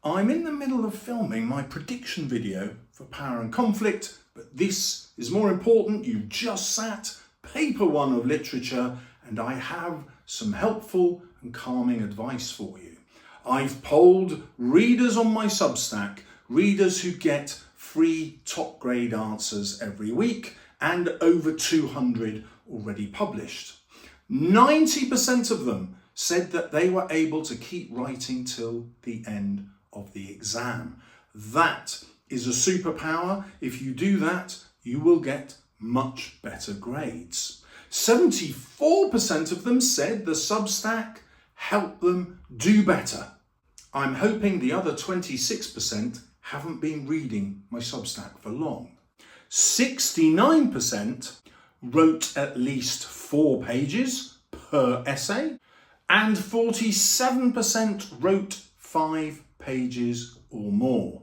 I'm in the middle of filming my prediction video for Power and Conflict, but this is more important. You just sat paper 1 of literature, and I have some helpful and calming advice for you. I've polled readers on my Substack, readers who get free top grade answers every week, and over 200 already published. 90% of them said that they were able to keep writing till the end of the exam. That is a superpower. If you do that, you will get much better grades. 74% of them said the Substack helped them do better. I'm hoping the other 26% haven't been reading my Substack for long. 69% wrote at least 4 pages per essay, and 47% wrote 5 pages or more.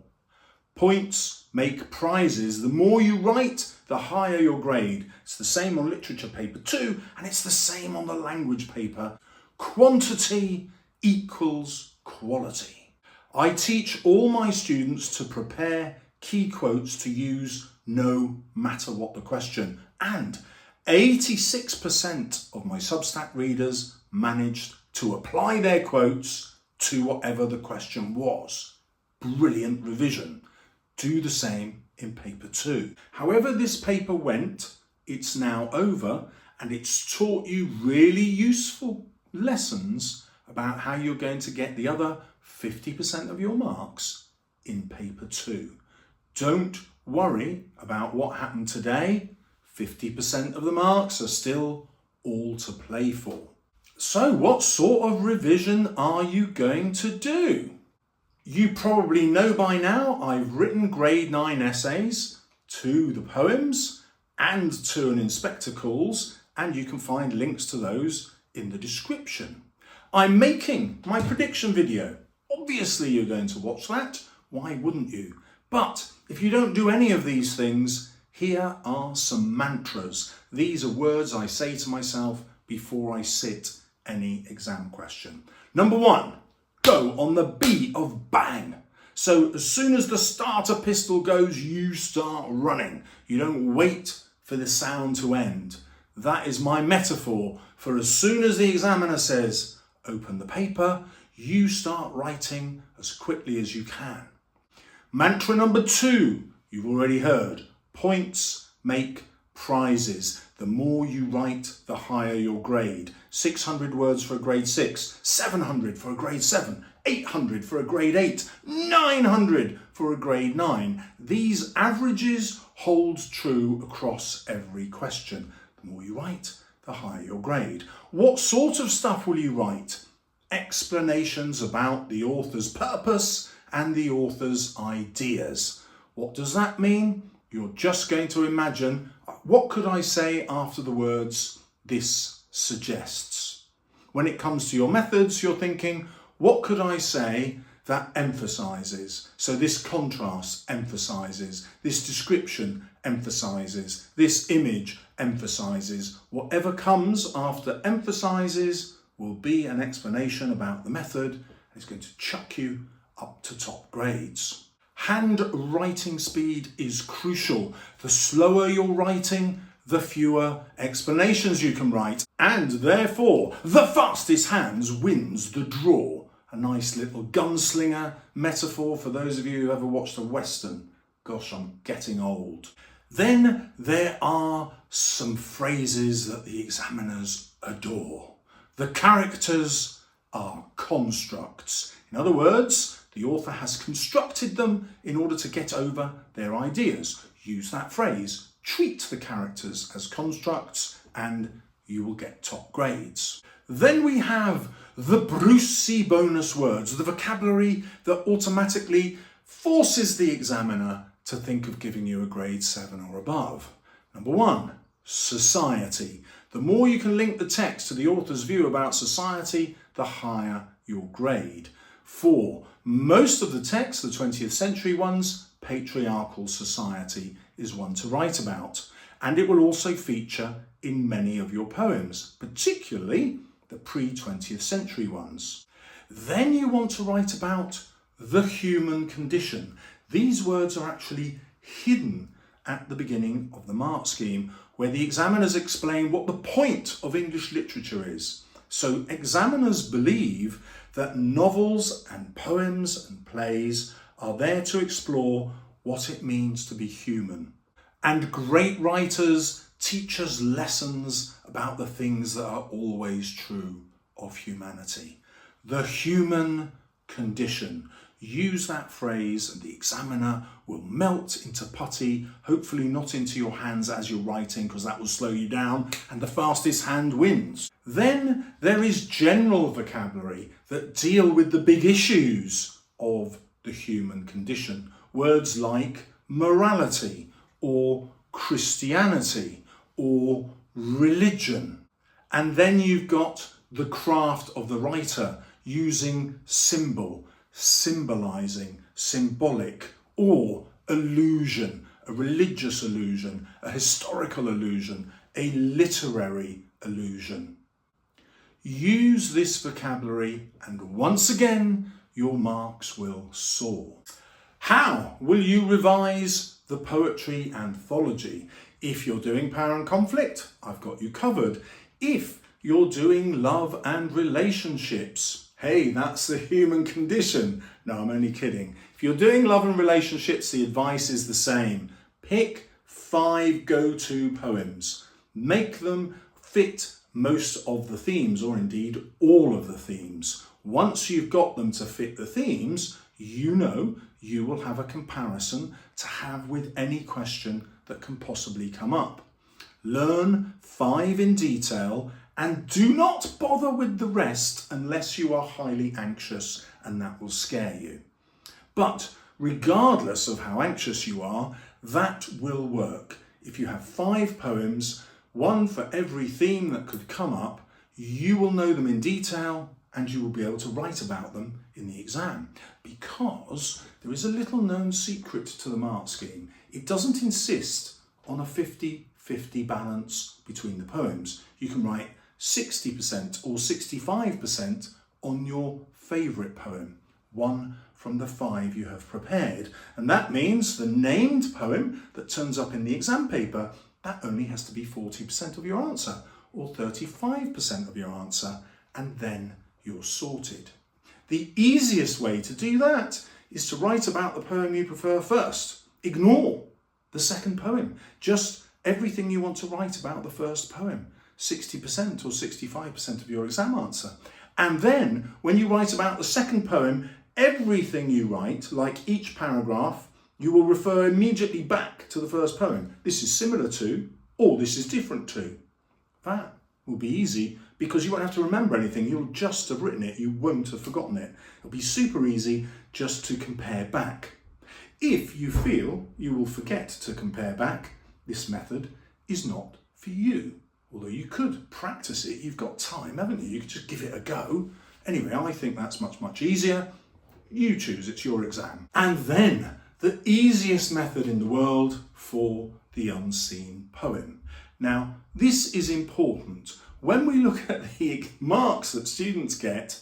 Points make prizes. The more you write, the higher your grade. It's the same on literature paper 2, and it's the same on the language paper. Quantity equals quality. I teach all my students to prepare key quotes to use no matter what the question, and 86% of my Substack readers managed to apply their quotes to whatever the question was. Brilliant revision. Do the same in paper 2. However this paper went, it's now over, and it's taught you really useful lessons about how you're going to get the other 50% of your marks in paper 2. Don't worry about what happened today. 50% of the marks are still all to play for. So what sort of revision are you going to do? You probably know by now I've written grade 9 essays, 2 the poems and 2 an inspector calls, and you can find links to those in the description. I'm making my prediction video. Obviously you're going to watch that. Why wouldn't you? But if you don't do any of these things, here are some mantras. These are words I say to myself before I sit any exam question. Number 1, go on the B of bang. So as soon as the starter pistol goes, you start running. You don't wait for the sound to end. That is my metaphor for as soon as the examiner says, open the paper, you start writing as quickly as you can. Mantra number 2, you've already heard. Points make prizes. The more you write, the higher your grade. 600 words for a grade 6, 700 for a grade 7, 800 for a grade 8, 900 for a grade 9. These averages hold true across every question. The more you write, the higher your grade. What sort of stuff will you write? Explanations about the author's purpose and the author's ideas. What does that mean? You're just going to imagine, what could I say after the words, this suggests? When it comes to your methods, you're thinking, what could I say that emphasizes? So this contrast emphasizes, this description emphasizes, this image emphasizes. Whatever comes after emphasizes will be an explanation about the method, and it's going to chuck you up to top grades. Handwriting speed is crucial. The slower you're writing, the fewer explanations you can write, and therefore the fastest hands wins the draw. A nice little gunslinger metaphor for those of you who ever watched a Western. Gosh, I'm getting old. Then there are some phrases that the examiners adore. The characters are constructs. In other words, the author has constructed them in order to get over their ideas. Use that phrase. Treat the characters as constructs and you will get top grades. Then we have the Brucey bonus words, the vocabulary that automatically forces the examiner to think of giving you a grade 7 or above. Number 1, society. The more you can link the text to the author's view about society, the higher your grade. 4, most of the texts, the 20th century ones, patriarchal society is one to write about. And it will also feature in many of your poems, particularly the pre-20th century ones. Then you want to write about the human condition. These words are actually hidden at the beginning of the mark scheme, where the examiners explain what the point of English literature is. So examiners believe that novels and poems and plays are there to explore what it means to be human. And great writers teach us lessons about the things that are always true of humanity. The human condition. Use that phrase and the examiner will melt into putty, hopefully not into your hands as you're writing, because that will slow you down, and the fastest hand wins. Then there is general vocabulary that deal with the big issues of the human condition. Words like morality or Christianity or religion. And then you've got the craft of the writer using symbol, symbolizing, symbolic, or allusion, a religious allusion, a historical allusion, a literary allusion. Use this vocabulary and once again your marks will soar. How will you revise the poetry anthology? If you're doing Power and Conflict, I've got you covered. If you're doing love and relationships, hey, that's the human condition. No, I'm only kidding. If you're doing love and relationships, the advice is the same. Pick 5 go-to poems. Make them fit most of the themes, or indeed all of the themes. Once you've got them to fit the themes, you know you will have a comparison to have with any question that can possibly come up. Learn 5 in detail and do not bother with the rest unless you are highly anxious, and that will scare you. But regardless of how anxious you are, that will work. If you have 5 poems, 1 for every theme that could come up, you will know them in detail and you will be able to write about them in the exam, because there is a little known secret to the mark scheme. It doesn't insist on a 50-50 balance between the poems. You can write 60% or 65% on your favourite poem, 1 from the 5 you have prepared. And that means the named poem that turns up in the exam paper, that only has to be 40% of your answer or 35% of your answer, and then you're sorted. The easiest way to do that is to write about the poem you prefer first. Ignore the second poem. Just everything you want to write about the first poem. 60% or 65% of your exam answer. And then when you write about the second poem, everything you write, like each paragraph, you will refer immediately back to the first poem. This is similar to, or this is different to. That will be easy because you won't have to remember anything. You'll just have written it. You won't have forgotten it. It'll be super easy just to compare back. If you feel you will forget to compare back, this method is not for you. Although you could practice it. You've got time, haven't you? You could just give it a go. Anyway, I think that's much easier. You choose, it's your exam. And then the easiest method in the world for the unseen poem. Now, this is important. When we look at the marks that students get,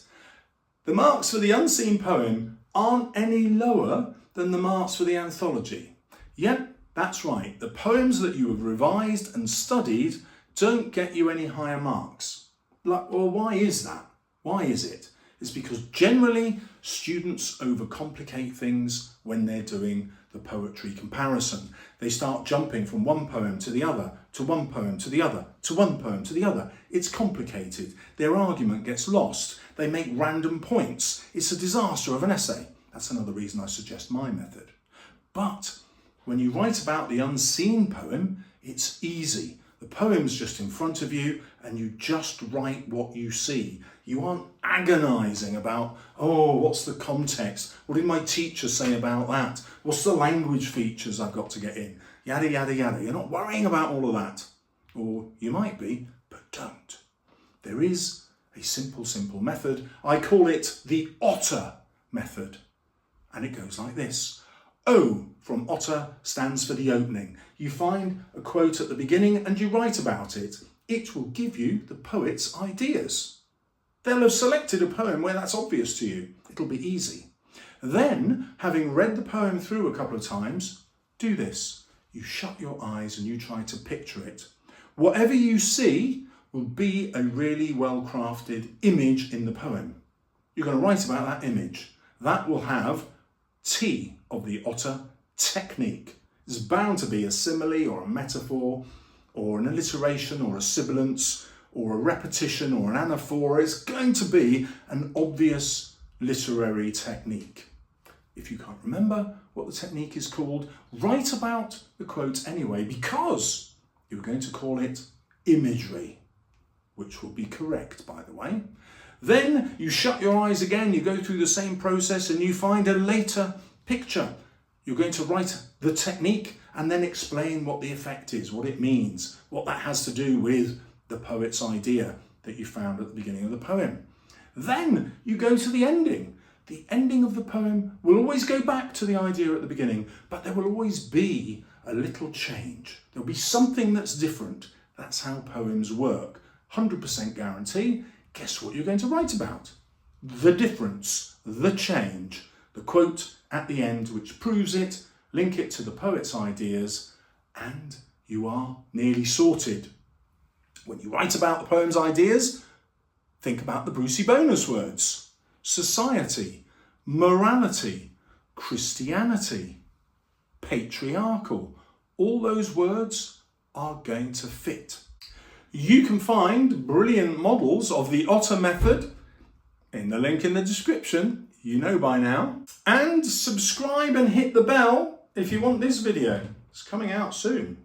the marks for the unseen poem aren't any lower than the marks for the anthology. Yep, that's right. The poems that you have revised and studied don't get you any higher marks. Well, why is that? Why is it? It's because generally students overcomplicate things when they're doing the poetry comparison. They start jumping from one poem to the other, to one poem to the other, to one poem to the other. It's complicated. Their argument gets lost. They make random points. It's a disaster of an essay. That's another reason I suggest my method. But when you write about the unseen poem, it's easy. The poem's just in front of you and you just write what you see. You aren't agonising about, oh, what's the context? What did my teacher say about that? What's the language features I've got to get in? Yada, yada, yada. You're not worrying about all of that. Or you might be, but don't. There is a simple method. I call it the otter method. And it goes like this. O from otter stands for the opening. You find a quote at the beginning and you write about it. It will give you the poet's ideas. They'll have selected a poem where that's obvious to you. It'll be easy. Then, having read the poem through a couple of times, do this. You shut your eyes and you try to picture it. Whatever you see will be a really well-crafted image in the poem. You're going to write about that image. That will have T of the otter, technique. There's bound to be a simile or a metaphor or an alliteration or a sibilance or a repetition or an anaphora. It's going to be an obvious literary technique. If you can't remember what the technique is called, write about the quote anyway, because you're going to call it imagery, which will be correct, by the way. Then you shut your eyes again, you go through the same process and you find a later picture. You're going to write the technique and then explain what the effect is, what it means, what that has to do with the poet's idea that you found at the beginning of the poem. Then you go to the ending. The ending of the poem will always go back to the idea at the beginning, but there will always be a little change. There'll be something that's different. That's how poems work. 100% guarantee. Guess what you're going to write about? The difference, the change, the quote at the end which proves it, link it to the poet's ideas, and you are nearly sorted. When you write about the poem's ideas, think about the Brucey bonus words. Society, morality, Christianity, patriarchal. All those words are going to fit. You can find brilliant models of the Otter method in the link in the description, you know by now. And subscribe and hit the bell if you want this video. It's coming out soon.